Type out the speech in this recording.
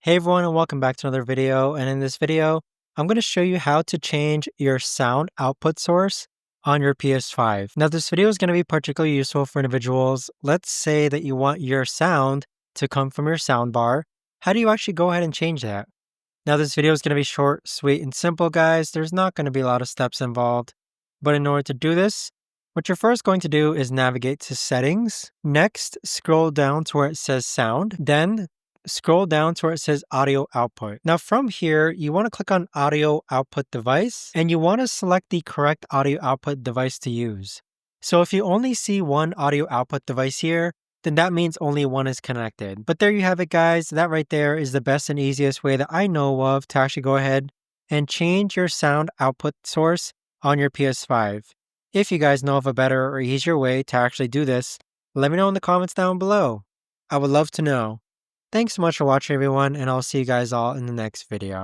Hey everyone, and welcome back to another video. And in this video, I'm going to show you how to change your sound output source on your PS5. Now, this video is going to be particularly useful for individuals. Let's say that you want your sound to come from your soundbar. How do you actually go ahead and change that? Now, this video is going to be short, sweet, and simple, guys. There's not going to be a lot of steps involved. But in order to do this, what you're first going to do is navigate to Settings. Next, scroll down to where it says Sound. Then scroll down to where it says Audio Output. Now from here, you want to click on Audio Output Device, and you want to select the correct audio output device to use. So if you only see one audio output device here, then that means only one is connected. But there you have it, guys. That right there is the best and easiest way that I know of to actually go ahead and change your sound output source on your PS5. If you guys know of a better or easier way to actually do this, let me know in the comments down below. I would love to know. Thanks so much for watching, everyone, and I'll see you guys all in the next video.